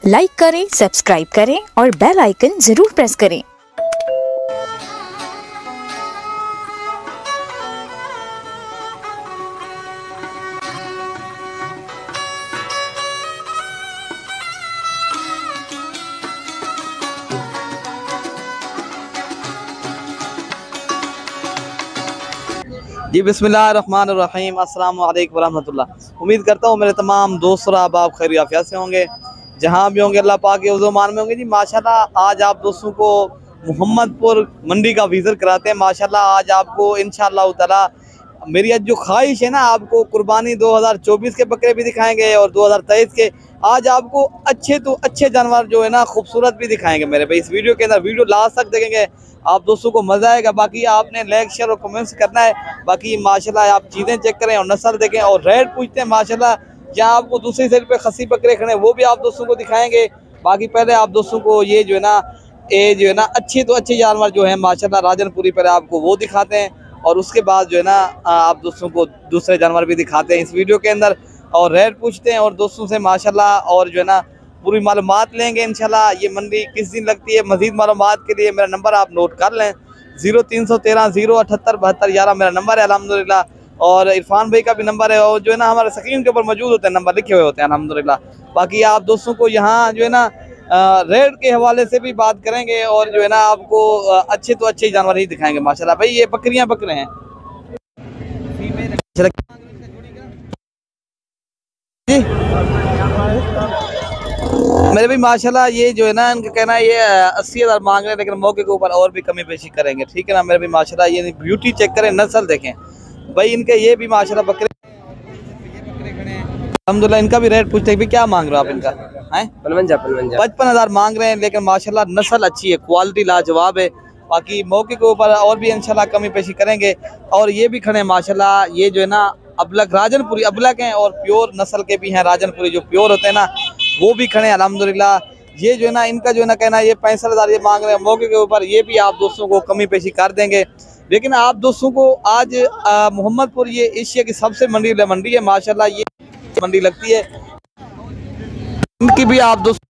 Like करें, subscribe करें और बेल आइकन जरूर प्रेस करें। जी बिस्मिल्लाहिर्रहमानिर्रहीम, अस्सलाम वालेकुम वरहमतुल्लाह। उम्मीद करता हूँ मेरे तमाम दोस्त और आप खैर आफियत से होंगे, जहाँ भी होंगे अल्लाह पाक के उज़्ज़मान में होंगे। जी माशाल्लाह आज आप दोस्तों को मोहम्मदपुर मंडी का विज़िट कराते हैं। माशाल्लाह आज आपको इंशाअल्लाह ताला मेरी आज जो ख्वाहिश है ना, आपको कुर्बानी 2024 के बकरे भी दिखाएंगे और 2023 के। आज आपको अच्छे तो अच्छे जानवर जो है ना खूबसूरत भी दिखाएंगे मेरे भाई। इस वीडियो के अंदर वीडियो लास्ट तक देखेंगे, आप दोस्तों को मज़ा आएगा। बाकी आपने लाइक शेयर और कमेंट्स करना है। बाकी माशाल्लाह आप चीज़ें चेक करें और नस्ल देखें और रेट पूछते हैं। माशाल्लाह जहाँ आपको दूसरी साइड पे खसी बकरे खड़े हैं वो भी आप दोस्तों को दिखाएंगे। बाकी पहले आप दोस्तों को ये जो है ना अच्छे तो अच्छे जानवर जो है माशाल्लाह राजनपुरी पहले आपको वो दिखाते हैं और उसके बाद जो है ना आप दोस्तों को दूसरे जानवर भी दिखाते हैं इस वीडियो के अंदर और रेट पूछते हैं और दोस्तों से माशाल्लाह और जो है ना पूरी मालूमात लेंगे इंशाल्लाह। ये मंडी किस दिन लगती है, मज़ीद मालूमात के लिए मेरा नंबर आप नोट कर लें, 0313 078 72 11 मेरा नंबर है अल्हम्दुलिल्लाह। और इरफान भाई का भी नंबर है और जो है ना हमारे स्क्रीन के ऊपर मौजूद होते हैं, नंबर लिखे हुए होते हैं अल्हम्दुलिल्लाह। बाकी आप दोस्तों को यहाँ जो है ना रेट के हवाले से भी बात करेंगे और जो है ना आपको अच्छे तो अच्छे जानवर ही दिखाएंगे माशाल्लाह। भाई ये बकरियां बकरे हैं जी मेरे भाई माशाल्लाह। ये जो है ना इनका कहना है ये 80,000 मांग रहे हैं, लेकिन मौके के ऊपर और भी कमी पेशी करेंगे, ठीक है ना मेरे भाई। माशाल्लाह ये ब्यूटी चेक करें, नस्ल देखें भाई इनके। ये भी माशाल्लाह बकरे अल्हम्दुलिल्लाह। इनका भी रेट पूछते हैं, क्या मांग रहे हो आप इनका? 55,000 मांग रहे हैं, लेकिन माशाल्लाह नस्ल अच्छी है, क्वालिटी लाजवाब है। बाकी मौके के ऊपर और भी इंशाल्लाह कमी पेशी करेंगे। और ये भी खड़े हैं माशाल्लाह, ये जो है ना अबलग राजनपुरी अबलग हैं और प्योर नस्ल के भी हैं राजनपुरी जो प्योर होते हैं ना, वो भी खड़े हैं अल्हम्दुलिल्लाह। ये जो है ना इनका जो है ना कहना ये 65,000 ये मांग रहे हैं, मौके के ऊपर ये भी आप दोस्तों को कमी पेशी कर देंगे। लेकिन आप दोस्तों को आज मोहम्मदपुर ये एशिया की सबसे मंडी है माशाल्लाह, ये मंडी लगती है इनकी भी आप दोस्तों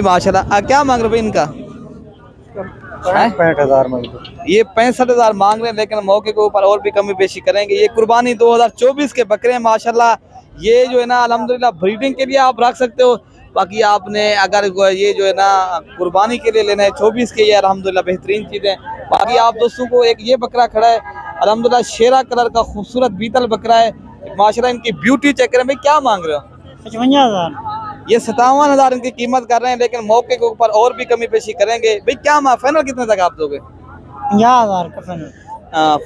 माशाल्लाह। क्या मांग रहे भाई इनका? 65,000 मांग रहे। ये 65,000 मांग रहे हैं, लेकिन मौके के ऊपर और भी कमी पेशी करेंगे। ये कुर्बानी 2024 के बकरे हैं माशाल्लाह। ये जो है ना अल्हम्दुलिल्लाह ब्रीडिंग के लिए आप रख सकते हो। बाकी आपने अगर ये जो है ना कुर्बानी के लिए लेना है 24 के, ये अल्हम्दुलिल्लाह बेहतरीन चीज़ है। बाकी आप दोस्तों को एक ये बकरा खड़ा है अल्हम्दुलिल्लाह, शेरा कलर का खूबसूरत बीतल बकरा है माशाल्लाह। इनकी ब्यूटी चेक करें भाई। क्या मांग रहे हो? 55,000। ये 57,000 इनकी कीमत कर रहे हैं, लेकिन मौके के ऊपर और भी कमी पेशी करेंगे भाई। क्या फाइनल कितने तक आप दोगे? 50,000 का फाइनल।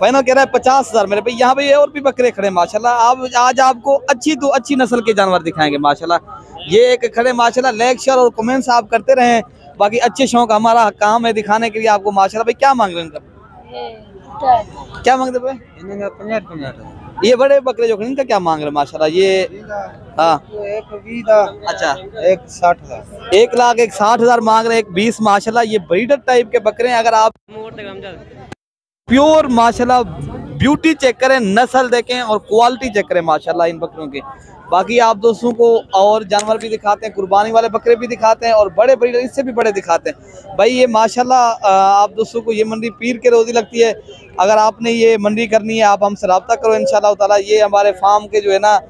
फाइनल कह रहा है 50,000 मेरे भाई। यहाँ पे और भी बकरे खड़े माशाल्लाह। आप आज आपको अच्छी तो अच्छी नस्ल के जानवर दिखाएंगे माशाल्लाह। ये एक खड़े माशाल्लाह, लाइक शेयर और कमेंट्स आप करते रहें। बाकी अच्छे शौक हमारा काम है दिखाने के लिए आपको माशाल्लाह। भाई क्या मांग रहे हैं इनका? क्या मांगते भाई? 50,000। ये बड़े बकरे जो खड़े इनका क्या मांग रहे हैं माशाल्लाह? ये हाँ अच्छा 1,60,000। 1,60,000 मांग रहे हैं, 1,20 माशाल्लाह। ये ब्रीडर टाइप के बकरे हैं। अगर आप प्योर माशाल्लाह ब्यूटी चेक करें, नस्ल देखें और क्वालिटी चेक करें माशाल्लाह इन बकरों की। बाकी आप दोस्तों को और जानवर भी दिखाते हैं, कुर्बानी वाले बकरे भी दिखाते हैं और बड़े बड़े इससे भी बड़े दिखाते हैं भाई। ये माशाल्लाह आप दोस्तों को ये मंडी पीर के रोज़ी लगती है। अगर आपने ये मंडी करनी है आप हमसे रब्ता करो इंशाल्लाह ताला। ये हमारे फार्म के जो है ना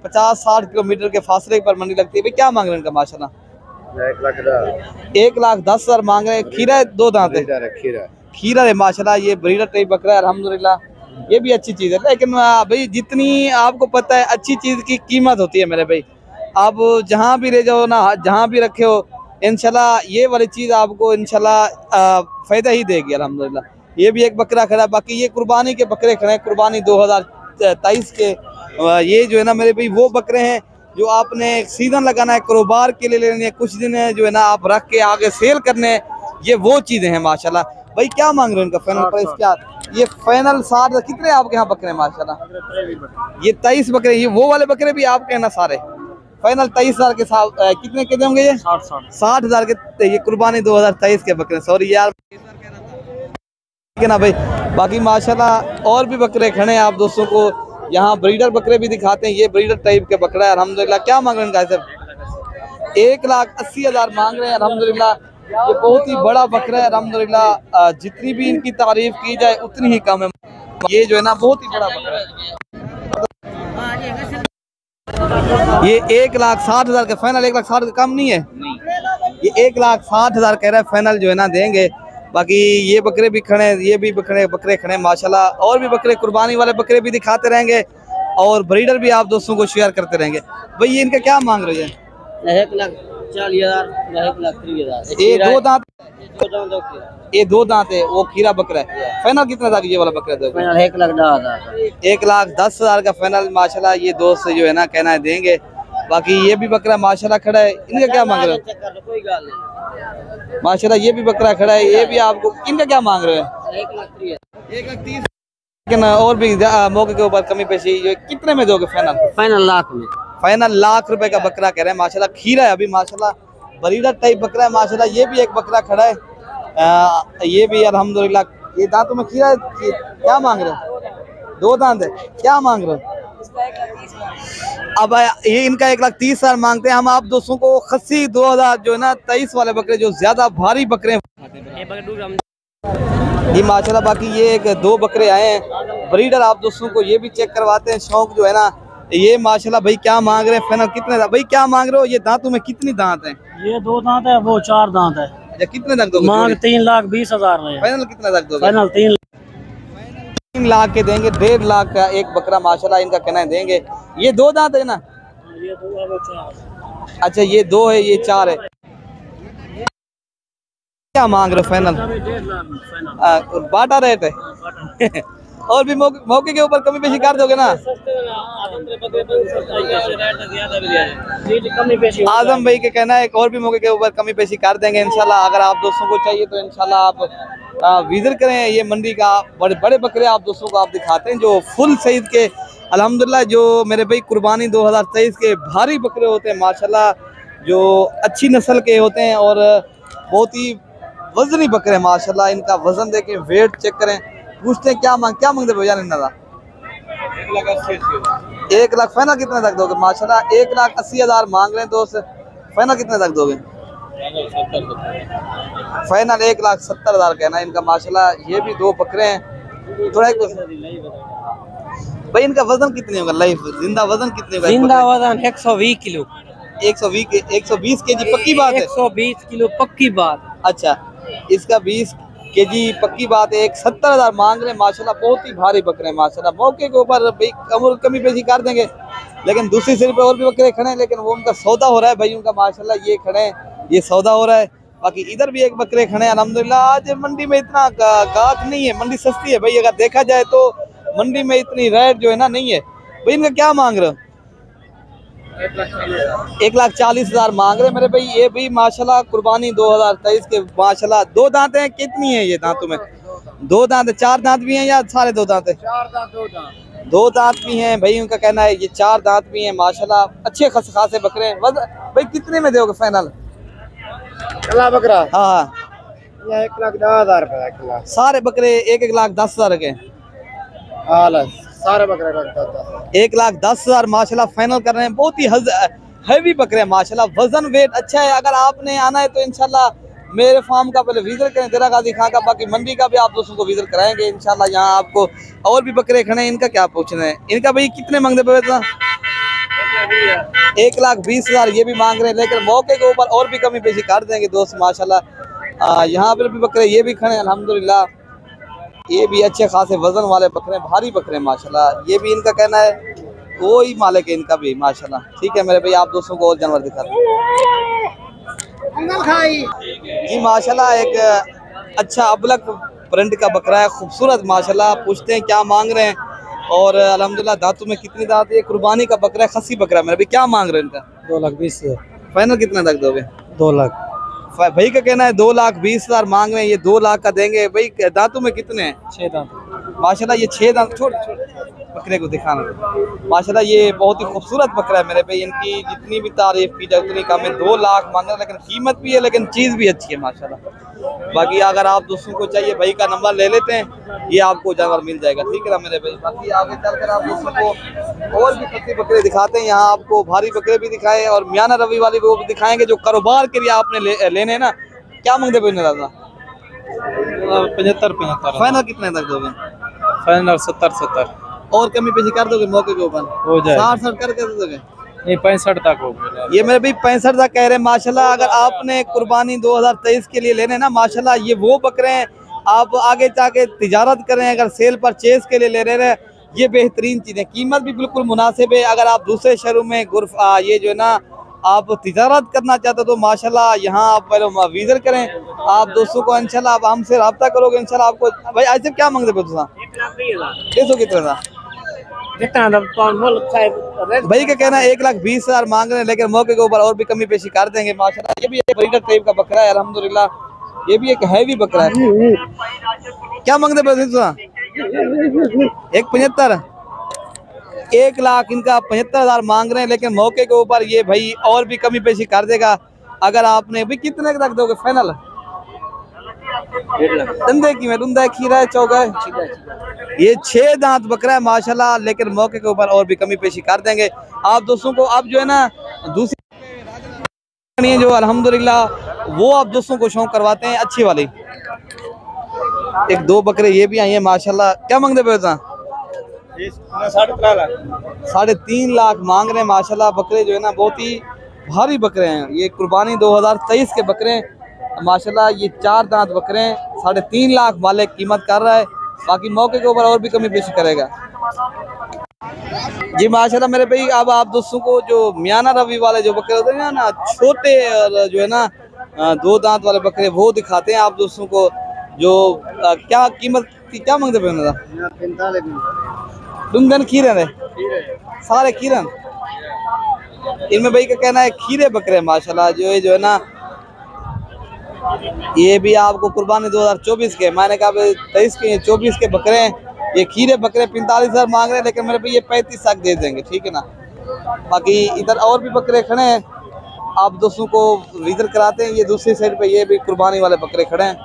50-60 किलोमीटर के फासले पर मंडी लगती है भाई। क्या मांग रहे हैं इनका माशाल्लाह? 1,10,000 मांग रहे हैं। खीरा है, 2 दांत है, खीरा है माशाल्लाह। ये ब्रीडर टाइप बकरा है अल्हम्दुलिल्लाह। ये भी अच्छी चीज़ है, लेकिन भाई जितनी आपको पता है अच्छी चीज़ की कीमत होती है मेरे भाई। आप जहाँ भी ले जाओ ना, जहाँ भी रखे हो इंशाल्लाह ये वाली चीज़ आपको इंशाल्लाह फ़ायदा ही देगी अल्हम्दुलिल्लाह। ये भी एक बकरा खड़ा है। बाकी ये कुर्बानी के बकरे खड़े हैं, कुर्बानी 2023 के। ये जो है ना मेरे भाई वो बकरे हैं जो आपने सीज़न लगाना है, कारोबार के लिए लेने, कुछ दिन है जो है ना आप रख के आगे सेल करने, ये वो चीज़ें हैं माशाल्लाह। भाई क्या मांग रहे हो इनका फाइनल प्राइस? क्या ये फाइनल 60? कितने आपके यहाँ बकरे माशाल्लाह? ये 23 बकरे। ये वो वाले बकरे भी आपके हैं ना सारे? फाइनल 23,000 के साथ कितने के होंगे ये? 60,000 के। ये कुर्बानी 2023 के बकरे, सॉरी यार ना भाई। बाकी माशाल्लाह और भी बकरे खड़े हैं आप दोस्तों को यहाँ ब्रीडर बकरे भी दिखाते हैं। ये ब्रीडर टाइप के बकरा है अल्हम्दुलिल्लाह। क्या मांग रहे हैं इनका सर? 1,80,000 मांग रहे हैं अल्हम्दुलिल्लाह। ये बहुत ही बड़ा बकरा है अल्हम्दुलिल्लाह। जितनी भी इनकी तारीफ की जाए उतनी ही कम है। ये जो है ना बहुत ही बड़ा बकरा है। ये 1,60,000 का फाइनल, 1,60,000 का कम नहीं है। ये 1,60,000 कह रहा है फाइनल जो है ना देंगे। बाकी ये बकरे भी खड़े हैं, ये भी बकरे खड़े हैं माशाल्लाह। और भी बकरे, कुर्बानी वाले बकरे भी दिखाते रहेंगे और ब्रीडर भी आप दोस्तों को शेयर करते रहेंगे। भाई ये इनका क्या मांग रहे हैं? 1,40,000, 1,30,000। ये दो दांत, ये दो दांत है, वो खीरा बकरा है। फाइनल कितना था ये वाला बकरा? 1,10,000। 1,10,000 का फाइनल माशाल्लाह। ये दोस्त जो है ना कहना है देंगे। बाकी ये भी बकरा माशाल्लाह खड़ा है। इनका क्या मांग रहे हो? कोई गाल नहीं माशाल्लाह ये भी बकरा खड़ा है। ये भी आपको, इनका क्या मांग रहे हैं? 1,30,000। लेकिन और भी मौके के ऊपर कमी पेशी ये कितने में दोगे फाइनल? फाइनल लाख में। फाइनल लाख रुपए का बकरा कह रहे हैं माशाल्लाह। खीरा है अभी माशाल्लाह, ब्रीडर टाइप बकरा है माशाल्लाह। ये भी एक बकरा खड़ा है, ये भी अल्हम्दुलिल्लाह। ये दांतों में खीरा है। क्या मांग रहे हो? दो दांत है। क्या मांग रहे हो? अब ये इनका 1,30,000 मांगते हैं हम। आप दोस्तों को खस्सी 2000 जो है ना 23 वाले बकरे जो ज्यादा भारी बकरे जी माशाल्लाह। बाकी ये एक दो बकरे आए हैं ब्रीडर, आप दोस्तों को ये भी चेक करवाते हैं। शौक जो है ना ये माशाल्लाह। भाई क्या मांग रहे हैं फाइनल कितने? भाई क्या मांग रहे हो? ये दांतों में कितनी दांत हैं? ये 2 दांत है, वो 4 दांत है। या कितने तक दोगे? मांग 3,20,000 में। फाइनल कितना तक दोगे? फाइनल 3 लाख के देंगे। 1.5 लाख का एक बकरा माशाल्लाह इनका कहना है देंगे। ये दो दांत है ना? ये 2 है, वो 4। अच्छा ये 2 है, ये 4 है। क्या मांग रहे हो फाइनल? 1,50,000 फाइनल। बाटा रेट है। और भी मौके के ऊपर कमी पेशी कर दोगे ना? आजम भाई के कहना है और भी मौके के ऊपर कमी पेशी कर देंगे इंशाल्लाह। अगर आप दोस्तों को चाहिए तो इंशाल्लाह आप विजिट करें। ये मंडी का बड़े बड़े बकरे आप दोस्तों को आप दिखाते हैं जो फुल सईद के अल्हम्दुलिल्लाह। जो मेरे भाई कुर्बानी 2023 के भारी बकरे होते हैं माशाल्लाह, जो अच्छी नस्ल के होते हैं और बहुत ही वजनी बकरे माशाल्लाह। इनका वजन देखें, वेट चेक करें। पूछते हैं क्या मांगते भैया? 1 लाख। फाइनल कितने तक दोगे? माशाल्लाह 1,80,000 मांग रहे हैं दोस्त। फाइनल कितने तक दोगे? फाइनल 1,70,000 कहना है इनका माशाल्लाह। ये भी 2 बकरे हैं। थोड़ा भाई इनका वजन कितने होगा? लाइफ जिंदा वजन कितने होगा? जिंदा वजन 120 किलो। 120 केजी पक्की बात है? 120 किलो पक्की बात। अच्छा इसका 20 केजी पक्की बात है। 1,70,000 मांग रहे हैं माशाल्लाह। बहुत ही भारी बकरे हैं माशाल्लाह। मौके के ऊपर भाई कमी पेशी कर देंगे। लेकिन दूसरी सिर पे और भी बकरे खड़े हैं, लेकिन वो उनका सौदा हो रहा है भाई उनका माशाल्लाह। ये खड़े हैं, ये सौदा हो रहा है। बाकी इधर भी एक बकरे खड़े हैं अल्हम्दुलिल्लाह। आज मंडी में इतना गाहक नहीं है, मंडी सस्ती है भाई। अगर देखा जाए तो मंडी में इतनी रेट जो है ना नहीं है। भाई इनका क्या मांग रहे हो? 1,40,000 मांग रहे मेरे भाई। ये भी माशाल्लाह कुर्बानी 2023 के माशाल्लाह। 2 दांत हैं। कितनी है ये दांतों में? 2 दांत, 4 दांत भी हैं या सारे 2 दांत है? 4 दांत, 2 दांत। 2 दांत भी हैं भाई। उनका कहना है ये 4 दांत भी हैं माशाल्लाह। अच्छे खासे बकरे हैं। भाई कितने में दोगे फाइनल? कला बकरा हाँ 1,10,000 रुपए। सारे बकरे 1,10,000 के सारे बकरे रखता था। 1,10,000 माशाल्लाह फाइनल कर रहे हैं। बहुत ही हैवी बकरे हैं माशाल्लाह। वजन वेट अच्छा है। अगर आपने आना है तो इंशाल्लाह मेरे फार्म का पहले विजिट करें, देरा गाजी खां का। बाकी मंडी का भी आप दोस्तों को विजिट कराएंगे इंशाल्लाह। यहाँ आपको और भी बकरे खड़े हैं। इनका क्या पूछना है? इनका भाई कितने मांगते पे? 1,20,000 ये भी मांग रहे हैं, लेकिन मौके के ऊपर और भी कमी पेशी कर देंगे दोस्त माशाल्लाह। यहाँ पर भी बकरे ये भी खड़े हैं अल्हम्दुलिल्लाह। ये भी अच्छे खासे वजन वाले बकरे, भारी बकरे माशाल्लाह। ये भी इनका कहना है वो ही मालिक है इनका भी माशाल्लाह। ठीक है मेरे भाई, आप दोस्तों को और जानवर दिखाते हैं जी माशाल्लाह। एक अच्छा अबलक प्रिंट का बकरा है, खूबसूरत माशाल्लाह। पूछते हैं क्या मांग रहे हैं और अल्हम्दुलिल्लाह दांतों में कितनी दांत है? कुर्बानी का बकरा है, खस्सी बकरा है मेरे भाई। क्या मांग रहे हैं इनका? 2,20,000। फाइनल कितना तक दोगे? 2 लाख। भाई का कहना है 2,20,000 मांग रहे हैं। ये 2 लाख का देंगे भाई। दांतों में कितने हैं? 6 दांत माशाल्लाह। ये 6 दांत। छोड़ बकरे को दिखाना माशाल्लाह। ये बहुत ही खूबसूरत बकरा है मेरे भाई। इनकी जितनी भी तारीफ की जाए उतनी कम है। 2 लाख मांग रहे हैं, लेकिन कीमत भी है, लेकिन चीज़ भी अच्छी है माशाल्लाह। बाकी अगर आप दोस्तों को चाहिए भाई का नंबर ले लेते हैं, ये आपको जानवर मिल जाएगा, ठीक है ना मेरे भाई। बाकी आगे चलकर आप दोस्तों को और भी पत्ती बकरे दिखाते हैं, यहाँ आपको भारी बकरे भी दिखाए और मियाना रवि वाली वो भी दिखाएंगे जो कारोबार के लिए आपने लेने हैं ना। क्या मांगते भाई नाराजा? 75 फाइनल कितने तक दोगे? फाइनल 70 और कमी पेशी कर दोगे मौके के ऊपर? हो जाए 60 करके दे दोगे? नहीं 65 तक हो गया। ये मेरे भाई 65 तक कह रहे हैं माशाल्लाह। अगर आपने कुर्बानी 2023 के लिए लेने ना माशाल्लाह, ये वो बकरे हैं आप आगे जाके तिजारत करें, अगर सेल परचेज के लिए ले रहे हैं ये बेहतरीन चीज़ है। कीमत भी बिल्कुल मुनासिब है। अगर आप दूसरे शहरों में ये जो है ना आप तिजारत करना चाहते हो तो माशाल्लाह यहाँ आप पहले विजिट करें। आप दोस्तों को इंशाल्लाह आप हमसे रब्ता करोगे इंशाल्लाह आपको। भाई आज से क्या मांगते हो? 1 कितना था भाई का कहना है 1,20,000 मांग रहे हैं, लेकिन मौके के ऊपर और भी कमी पेशी कर देंगे माशाल्लाह। ये भी एक ब्रीडर टाइप का बकरा है अल्हम्दुलिल्लाह, ये भी एक हैवी बकरा है। क्या मांगते पैसे? 1,75 1 लाख इनका 75,000 मांग रहे हैं, लेकिन मौके के ऊपर ये भाई और भी कमी पेशी कर देगा। अगर आपने भाई कितने तक दोगे फाइनल? धंधे की में धुंधा खीरा है चौगा है, ये 6 दांत बकरा है माशाल्लाह, लेकिन मौके के ऊपर और भी कमी पेशी कर देंगे आप दोस्तों को। अब जो है ना दूसरी जो अल्हम्दुलिल्लाह वो आप दोस्तों को शौक करवाते हैं अच्छी वाली। 1-2 बकरे ये भी आई है माशाल्लाह। क्या मांगते पैसा? 3.5 लाख मांग रहे हैं माशाल्लाह। बकरे जो है ना बहुत ही भारी बकरे हैं, ये कुर्बानी 2023 के बकरे हैं माशाल्लाह। ये 4 दांत बकरे हैं, 3.5 लाख मालिक कीमत कर रहा है। बाकी मौके के ऊपर और भी कमी पेशी करेगा जी माशाल्लाह मेरे भाई। अब आप दोस्तों को जो मियाना रवि वाले जो बकरे होते हैं ना छोटे और जो है ना 2 दांत वाले बकरे वो दिखाते हैं आप दोस्तों को। जो क्या कीमत की क्या मांगते पे? 45 खीरे सारे खीरन। इनमें भाई का कहना है खीरे बकरे माशाल्लाह। जो है ना ये भी आपको कुर्बानी 2024 के, मैंने कहा 23 के 24 के बकरे हैं। ये खीरे बकरे 45,000 मांग रहे हैं, लेकिन मेरे भाई ये 35 तक दे देंगे, ठीक है ना। बाकी इधर और भी बकरे खड़े हैं आप दोस्तों को विजिट कराते हैं। ये दूसरी साइड पे ये भी कुर्बानी वाले बकरे खड़े हैं।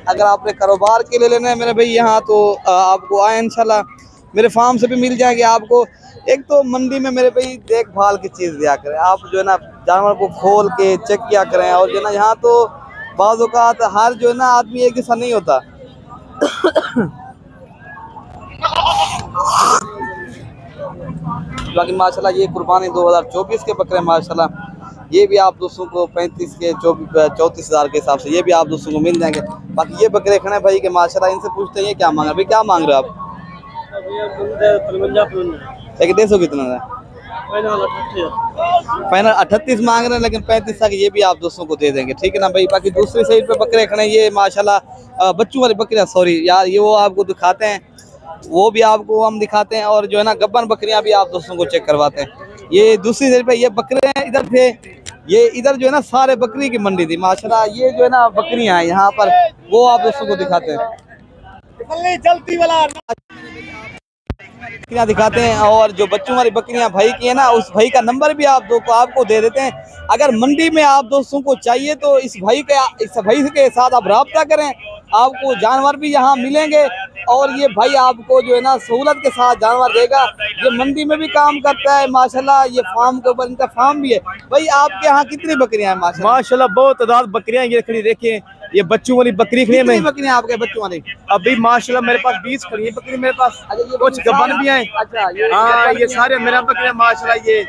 अगर आपने कारोबार के लिए लेना है मेरे भाई यहाँ तो आपको आए इंशाल्लाह, मेरे फार्म से भी मिल जाएंगे आपको। एक तो मंडी में मेरे भाई देखभाल की चीज़ दिया करें आप, जो है ना जानवर को खोल के चेक किया करें। और जो है ना यहाँ तो बाज़ औक़ात हर जो है ना आदमी एक जैसा नहीं होता। बाकी माशाल्लाह ये कुर्बानी 2024 के बकरे माशाल्लाह, ये भी आप दोस्तों को 35 के 34,000 के हिसाब से ये भी आप दोस्तों को मिल जाएंगे। बाकी ये बकरे खड़े भाई के माशाल्लाह, इनसे पूछते हैं ये क्या मांग रहे भाई? क्या मांग रहे हो आप? लेकिन 150 कितना है? फाइनल 38 मांग रहे हैं, लेकिन 35 तक ये भी आप दोस्तों को दे देंगे, ठीक है ना भाई। बाकी दूसरी साइड पे बकरे खड़े ये माशाल्लाह बच्चों वाली बकरियां, सॉरी यार, ये वो आपको दिखाते हैं, वो भी आपको हम दिखाते हैं। और जो है ना गब्बन बकरियां भी आप दोस्तों को चेक करवाते हैं। ये दूसरी साइड पे ये बकरे इधर थे, ये इधर जो है ना सारे बकरी की मंडी थी माशाल्लाह। ये जो है ना बकरियां हैं यहाँ पर, वो आप दोस्तों को दिखाते हैं, बकरियां दिखाते हैं। और जो बच्चों वाली बकरियां भाई की है ना, उस भाई का नंबर भी आपको दे देते हैं। अगर मंडी में आप दोस्तों को चाहिए तो इस भाई के साथ आप रब्ता करें, आपको जानवर भी यहाँ मिलेंगे। और ये भाई आपको जो है ना सहूलत के साथ जानवर देगा। ये मंडी में भी काम करता है माशाल्लाह, ये फार्म के ऊपर इनका फार्म भी है। भाई आपके यहाँ कितनी बकरियां हैं? माशाल्लाह बहुत तादाद बकरियां ये खड़ी, देखिए ये बच्चों वाली बकरी खड़ी है। बकरियां आपके बच्चों वाली? अभी माशाल्लाह मेरे पास 20 खड़ी है बकरी मेरे पास। अच्छा, ये कुछ गब्बन भी हैं। अच्छा, हाँ ये सारे मेरा बकरियां माशाल्लाह। ये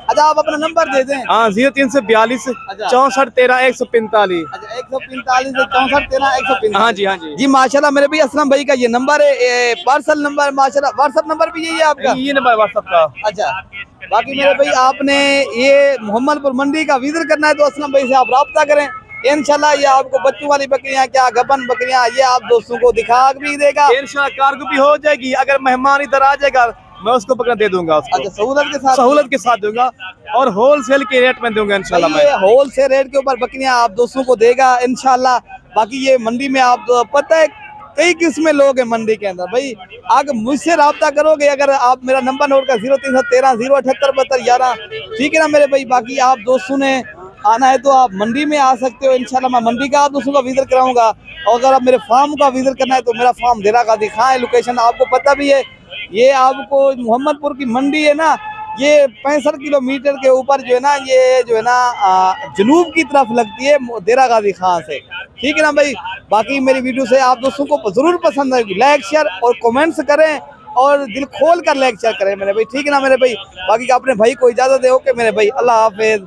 अच्छा आप अपना नंबर दे दें। हाँ 0342 64 13 145। अच्छा 145 64 13 145। हाँ जी हाँ जी जी माशाल्लाह मेरे भाई असलम भाई का ये नंबर है, पार्सल नंबर माशाल्लाह। व्हाट्सएप नंबर भी यही है आपका? ये नंबर व्हाट्सएप का। अच्छा बाकी मेरे भाई आपने ये मोहम्मदपुर मंडी का विजिट करना है तो असलम भाई से आप रब्ता करें इंशाल्लाह। ये आपको बच्चों वाली बकरियां क्या गबन बकरियां ये आप दोस्तों को दिखा भी देगा इंशाल्लाह। कार्गो भी हो जाएगी, अगर मेहमान इधर आ जाएगा मैं उसको बकरा दे दूंगा उसको। अच्छा सहूलत के साथ दूंगा और होलसेल के रेट में दूंगा इंशाल्लाह। मैं होलसेल रेट के ऊपर बकरियां आप दोस्तों को देगा इंशाल्लाह। बाकी ये मंडी में आप पता है कई किस्में लोग हैं मंडी के अंदर भाई। अगर मुझसे रब्ता करोगे, अगर आप मेरा नंबर नोट कर 0313 078 72 11, ठीक है ना मेरे भाई। बाकी आप दोस्तों ने आना है तो आप मंडी में आ सकते हो इंशाल्लाह। मैं मंडी का आप दोस्तों का विजिट कराऊंगा। और अगर आप मेरे फार्म का विजिट करना है तो मेरा फार्म देरा गाजी खां है, लोकेशन आपको पता भी है। ये आपको मोहम्मदपुर की मंडी है ना, ये 65 किलोमीटर के ऊपर जो है ना, ये जो है ना जनूब की तरफ लगती है देरा गाजी खां से। ठीक है ना भाई। बाकी मेरी वीडियो से आप दोस्तों को जरूर पसंद आएगी, लाइक शेयर और कमेंट्स करें और दिल खोल कर लाइक शेयर करें मेरे भाई। ठीक है ना मेरे भाई। बाकी अपने भाई को इजाजत दे। ओके मेरे भाई, अल्लाह हाफिज।